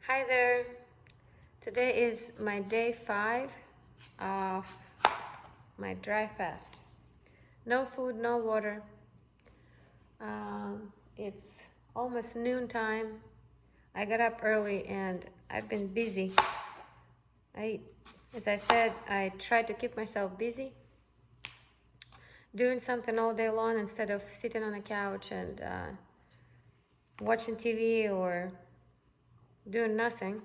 Hi there. Today is my day 5 of my dry fast. No food, no water. It's almost noontime. I got up early and I've been busy. As I said, I tried to keep myself busy, doing something all day long instead of sitting on a couch and watching TV or doing nothing.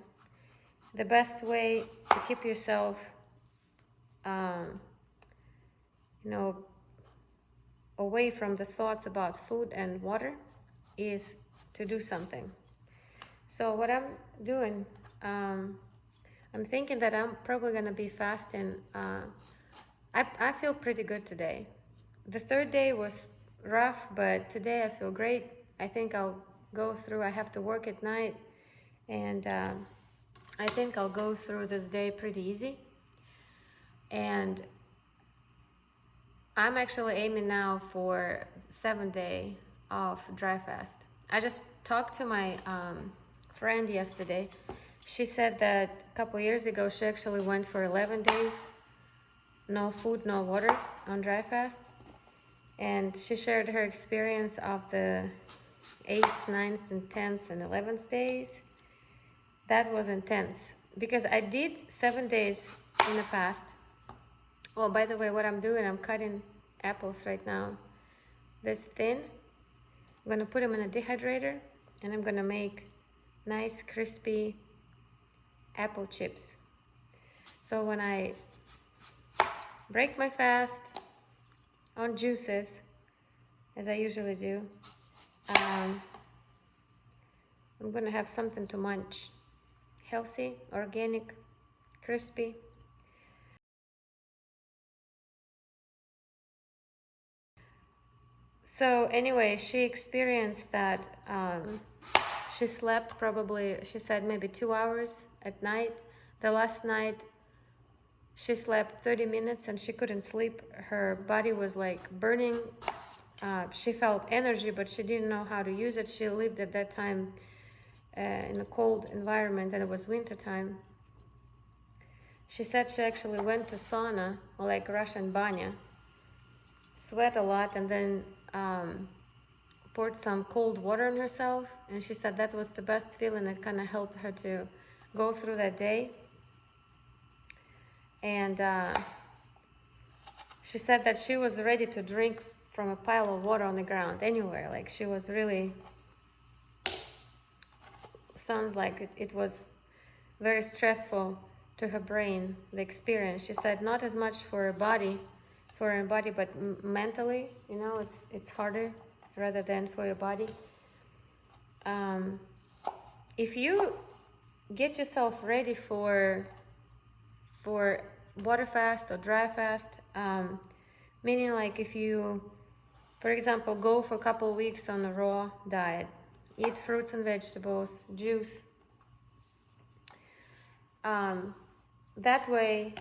The best way to keep yourself, um, away from the thoughts about food and water is to do something. So what I'm doing, I'm thinking that I'm probably gonna be fasting. I feel pretty good today. The third day was rough, but today I feel great. I think I'll go through. I have to work at night, and I think I'll go through this day pretty easy. And I'm actually aiming now for 7 day of dry fast. I just talked to my friend yesterday. She said that a couple years ago she actually went for 11 days, no food, no water on dry fast. And she shared her experience of the 8th, 9th, and 10th and 11th days. That was intense because I did 7 days in the past. Oh, by the way, what I'm doing, I'm cutting apples right now. This thin. I'm gonna put them in a dehydrator and I'm gonna make nice crispy apple chips. So when I break my fast on juices, as I usually do, I'm gonna have something to munch. Healthy, organic, crispy. So anyway, she experienced that she slept probably, she said maybe 2 hours at night. The last night she slept 30 minutes and she couldn't sleep. Her body was like burning. She felt energy, but she didn't know how to use it. She lived at that time in a cold environment and it was winter time. She said she actually went to sauna, or like Russian banya, sweat a lot, and then poured some cold water on herself. And she said that was the best feeling. It kind of helped her to go through that day. And she said that she was ready to drink from a pile of water on the ground anywhere. Like she was really, sounds like it was very stressful to her brain, the experience. She said not as much for her body, but mentally, it's harder rather than for your body. If you get yourself ready for water fast or dry fast, meaning like if you, for example, go for a couple of weeks on a raw diet, eat fruits and vegetables, juice, that way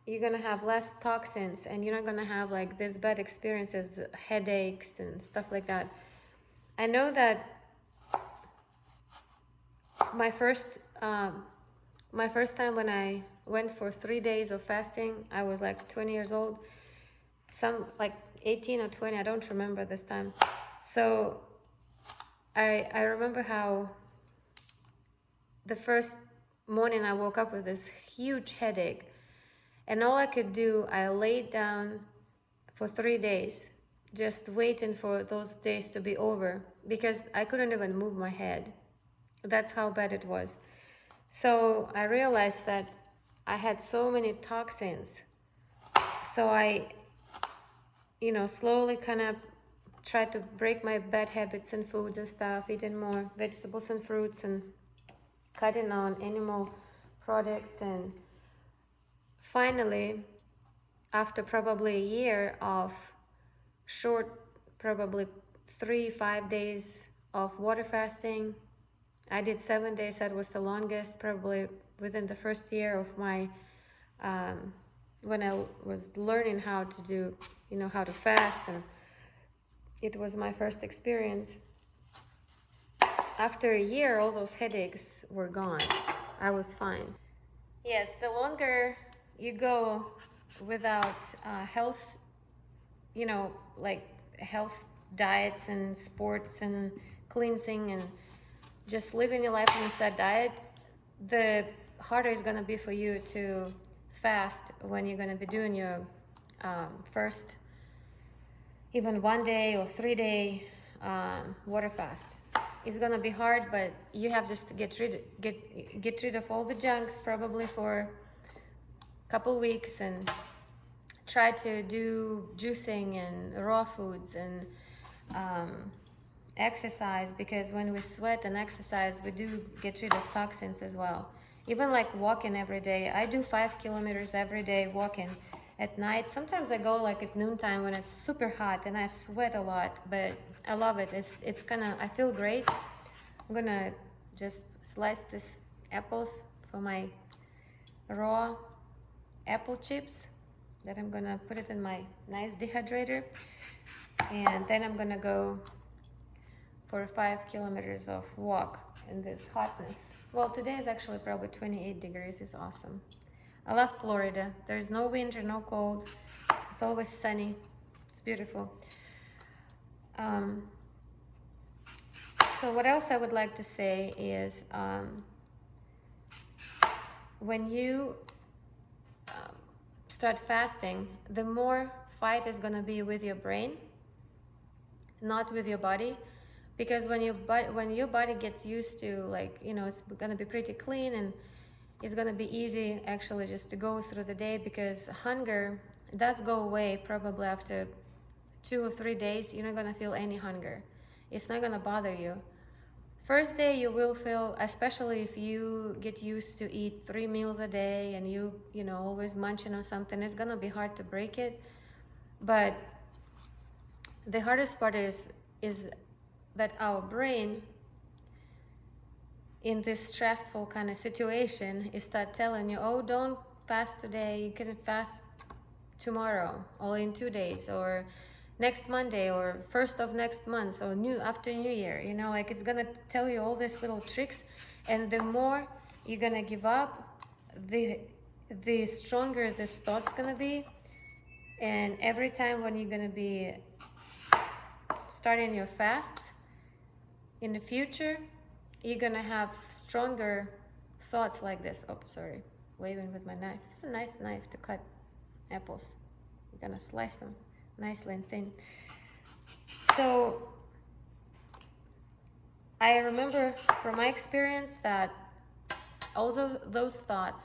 you're gonna have less toxins and you're not gonna have like these bad experiences, headaches and stuff like that. I know that my first time when I went for 3 days of fasting, I was like 20 years old, some like 18 or 20, I don't remember this time. So I remember how the first morning I woke up with this huge headache, and all I could do, I laid down for 3 days, just waiting for those days to be over, because I couldn't even move my head. That's how bad it was. So I realized that I had so many toxins. So I, slowly kind of tried to break my bad habits and foods and stuff, eating more vegetables and fruits and cutting on animal products. And finally, after probably a year of short, probably 3-5 days of water fasting, I did 7 days. That was the longest, probably within the first year of my, when I was learning how to do, how to fast, and it was my first experience. after a year, all those headaches were gone. I was fine. Yes, the longer you go without health, like health diets and sports and cleansing and just living your life on a set diet, the harder it's gonna be for you to fast when you're gonna be doing your first even 1 day or 3 day water fast. It's gonna be hard, but you have just to get rid of all the junks probably for a couple weeks and try to do juicing and raw foods and exercise, because when we sweat and exercise, we do get rid of toxins as well. Even like walking every day. I do 5 kilometers every day walking at night. Sometimes I go like at noontime when it's super hot and I sweat a lot, but I love it. It's gonna, I feel great. I'm gonna just slice this apples for my raw apple chips that I'm gonna put it in my nice dehydrator, and then I'm gonna go for 5 kilometers of walk in this hotness. Well, today is actually probably 28 degrees. It's awesome. I love Florida. There's no winter, no cold. It's always sunny. It's beautiful. So what else I would like to say is when you start fasting, the more fight is going to be with your brain, not with your body. Because when your body gets used to, like, it's going to be pretty clean and it's going to be easy actually just to go through the day, because hunger does go away probably after 2 or 3 days. You're not going to feel any hunger. It's not going to bother you. First day you will feel, especially if you get used to eat 3 meals a day and you always munching on something, it's going to be hard to break it. But the hardest part is that our brain in this stressful kind of situation is start telling you, oh, don't fast today, you can fast tomorrow or in 2 days or next Monday or first of next month or after New Year. Like, it's gonna tell you all these little tricks, and the more you're gonna give up, the stronger this thought's gonna be. And every time when you're gonna be starting your fast in the future, you're gonna have stronger thoughts like this. Oh, sorry, waving with my knife. It's a nice knife to cut apples. You're gonna slice them nicely and thin. So I remember from my experience that although those thoughts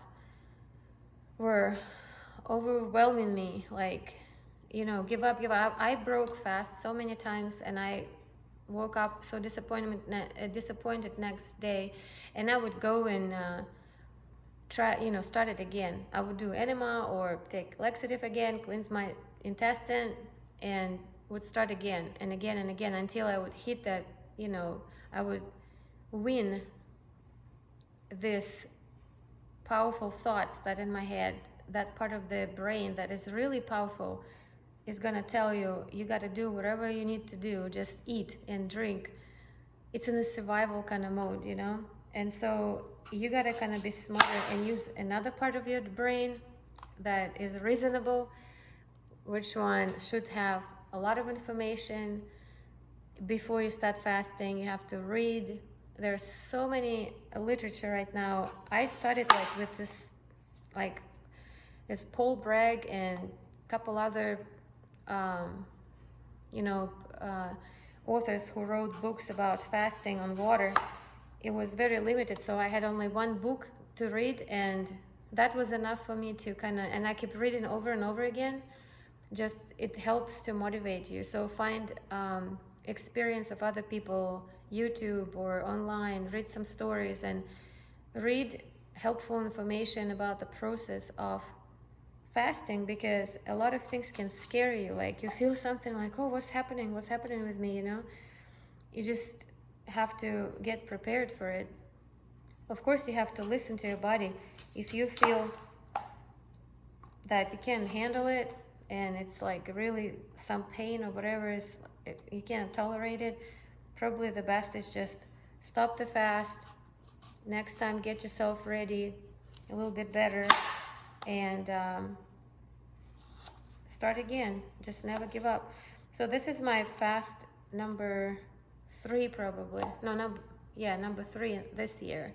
were overwhelming me, like, give up. I broke fast so many times, and I woke up so disappointed next day, and I would go and try, start it again. I would do enema or take laxative again, cleanse my intestine, and would start again and again and again until I would hit that, I would win this powerful thoughts that in my head, that part of the brain that is really powerful, is gonna tell you, you gotta do whatever you need to do, just eat and drink. It's in a survival kind of mode, and so you gotta kind of be smarter and use another part of your brain that is reasonable, which one should have a lot of information. Before you start fasting, you have to read. There's so many literature right now. I started with this Paul Bragg and a couple other authors who wrote books about fasting on water. It was very limited, so I had only one book to read, and that was enough for me to and I keep reading over and over again. Just, it helps to motivate you. So find experience of other people, YouTube or online, read some stories and read helpful information about the process of fasting, because a lot of things can scare you. Like, you feel something like, oh, what's happening with me, You just have to get prepared for it. Of course, you have to listen to your body. If you feel that you can't handle it and it's like really some pain or whatever, you can't tolerate it, probably the best is just stop the fast. Next time, get yourself ready a little bit better, and start again. Just never give up. So this is my fast number 3, probably. Number 3 this year.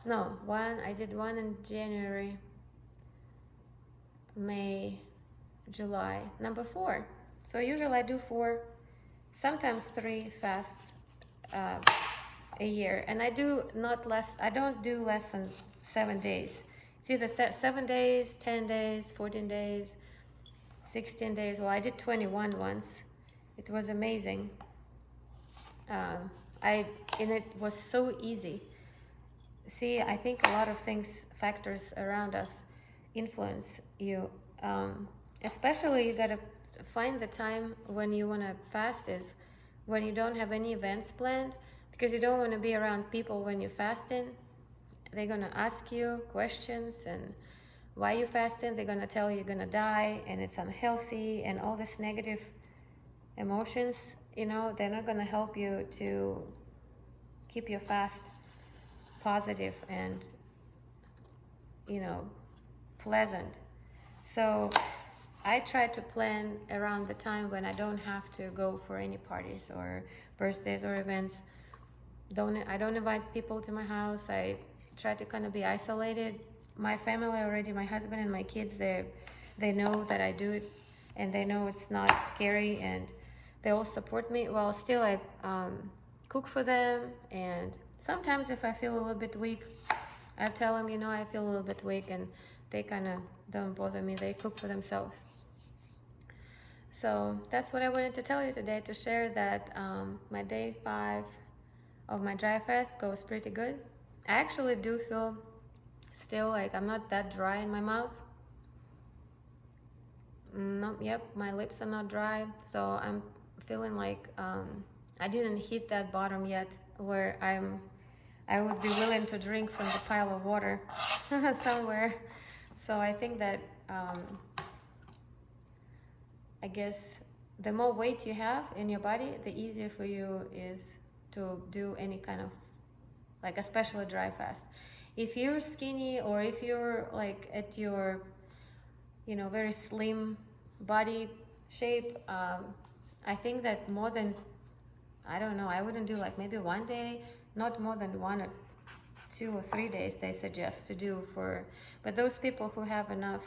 No, I did one in January, May, July. Number 4. So usually I do 4, sometimes 3 fasts a year, and I don't do less than 7 days. It's either 7 days, 10 days, 14 days, 16 days. Well, I did 21 once. It was amazing. And it was so easy. See, I think a lot of factors around us influence you. Especially you gotta find the time when you wanna fast is when you don't have any events planned, because you don't want to be around people when you're fasting. They're gonna ask you questions and why you fasting. They're gonna tell you you're gonna die and it's unhealthy and all this negative emotions. They're not gonna help you to keep your fast positive and pleasant. So I try to plan around the time when I don't have to go for any parties or birthdays or events. I don't invite people to my house. I try to kind of be isolated. My family already, my husband and my kids, they know that I do it, and they know it's not scary, and they all support me. Well, still I cook for them, and sometimes if I feel a little bit weak, I tell them, I feel a little bit weak, and they kind of don't bother me. They cook for themselves. So that's what I wanted to tell you today, to share that my day 5 of my dry fast goes pretty good. I actually do feel still like I'm not that dry in my mouth. My lips are not dry, so I'm feeling like I didn't hit that bottom yet where I would be willing to drink from the pile of water somewhere. So I think that I guess the more weight you have in your body, the easier for you is to do any kind of, like, especially dry fast. If you're skinny, or if you're like at your very slim body shape, I think that more than, I don't know, I wouldn't do like maybe 1 day, not more than 1 or 2 or 3 days they suggest to do but those people who have enough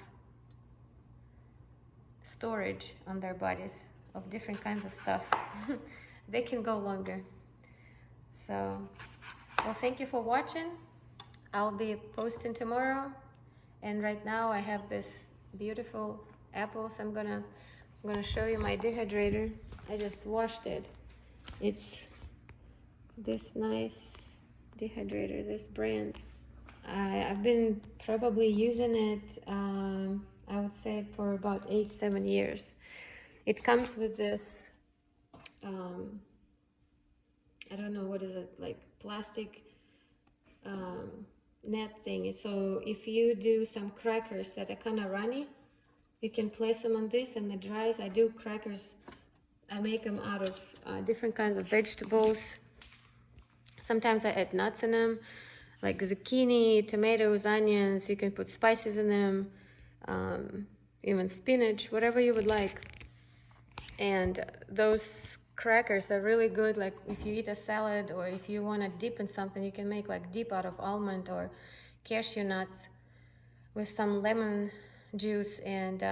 storage on their bodies of different kinds of stuff, they can go longer. So, well, thank you for watching. I'll be posting tomorrow, and right now I have this beautiful apples. I'm gonna show you my dehydrator. I just washed it. It's this nice dehydrator, this brand. I've been probably using it, I would say, for about 8-7 years. It comes with this, I don't know, what is it, like plastic net thing. So if you do some crackers that are kind of runny, you can place them on this and it dries. I do crackers, I make them out of different kinds of vegetables. Sometimes I add nuts in them, like zucchini, tomatoes, onions. You can put spices in them, even spinach, whatever you would like. And those crackers are really good, like if you eat a salad, or if you want to dip in something, you can make like dip out of almond or cashew nuts with some lemon juice and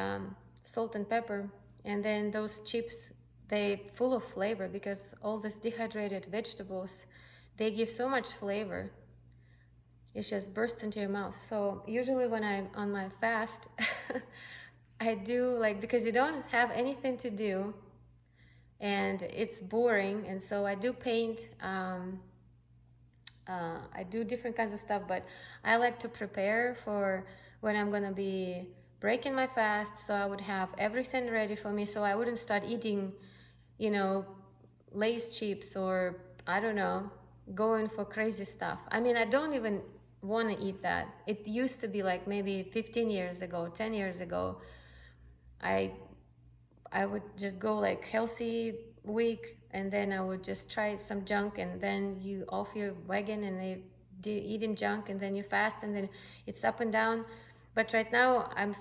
salt and pepper. And then those chips, they full of flavor, because all these dehydrated vegetables, they give so much flavor. It just bursts into your mouth. So usually when I'm on my fast, I do, like, because you don't have anything to do and it's boring, and so I do paint, I do different kinds of stuff, but I like to prepare for when I'm gonna be breaking my fast, so I would have everything ready for me, so I wouldn't start eating, Lay's chips, or I don't know, going for crazy stuff. I mean, I don't even want to eat that. It used to be like maybe 15 years ago, 10 years ago, I would just go like healthy week, and then I would just try some junk, and then you off your wagon and they eating junk, and then you fast, and then it's up and down. But right now I'm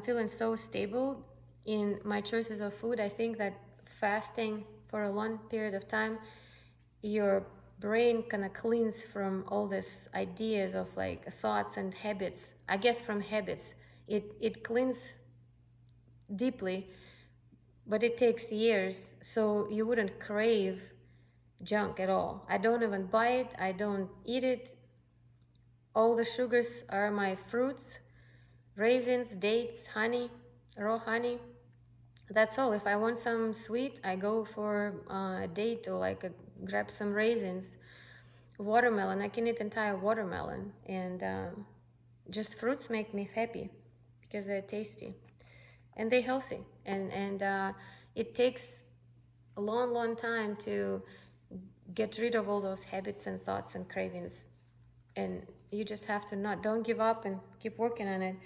feeling so stable in my choices of food. I think that fasting for a long period of time, your brain kind of cleans from all these ideas of like thoughts and habits. I guess from habits, it cleans deeply, but it takes years, so you wouldn't crave junk at all. I don't even buy it, I don't eat it. All the sugars are my fruits, raisins, dates, honey, raw honey. That's all. If I want some sweet, I go for a date or like grab some raisins. Watermelon, I can eat entire watermelon, and just fruits make me happy because they're tasty and they're healthy, and it takes a long time to get rid of all those habits and thoughts and cravings, and you just have to not don't give up and keep working on it.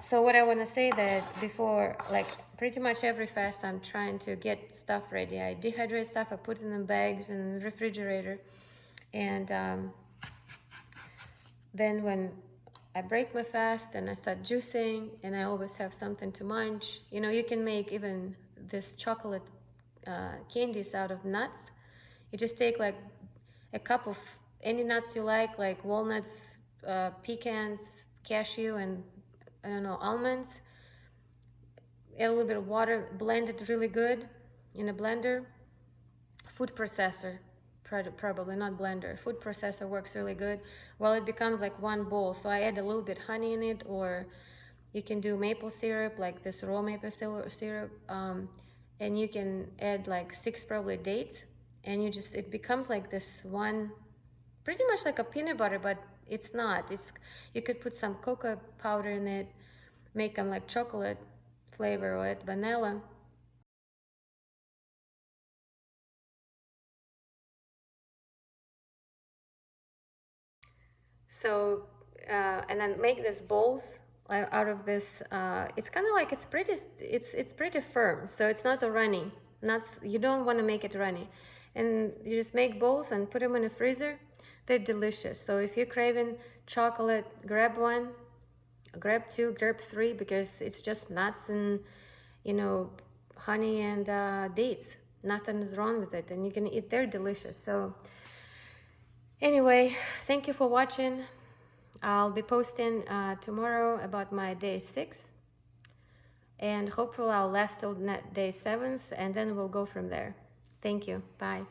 So what I want to say that before, like pretty much every fast, I'm trying to get stuff ready. I dehydrate stuff, I put it in bags in the refrigerator, and then when I break my fast and I start juicing, and I always have something to munch. You know, you can make even this chocolate candies out of nuts. You just take like a cup of any nuts you like walnuts, pecans, cashew, and I don't know, almonds. Add a little bit of water, blend it really good in a blender. Food processor, probably not blender. Food processor works really good. Well, it becomes like one bowl. So I add a little bit honey in it, or you can do maple syrup, like this raw maple syrup, and you can add like 6 probably dates, and it becomes like this one, pretty much like a peanut butter, but it's not. You could put some cocoa powder in it, make them like chocolate flavor or vanilla. So and then make these bowls out of this. It's kind of like it's pretty firm, so it's not a runny. Not You don't want to make it runny, and you just make bowls and put them in the freezer. They're delicious. So if you're craving chocolate, grab one, grab two, grab three, because it's just nuts and honey and dates. Nothing is wrong with it, and you can eat. They're delicious. So anyway, thank you for watching. I'll be posting tomorrow about my day 6, and hopefully I'll last till day 7th, and then we'll go from there. Thank you. Bye.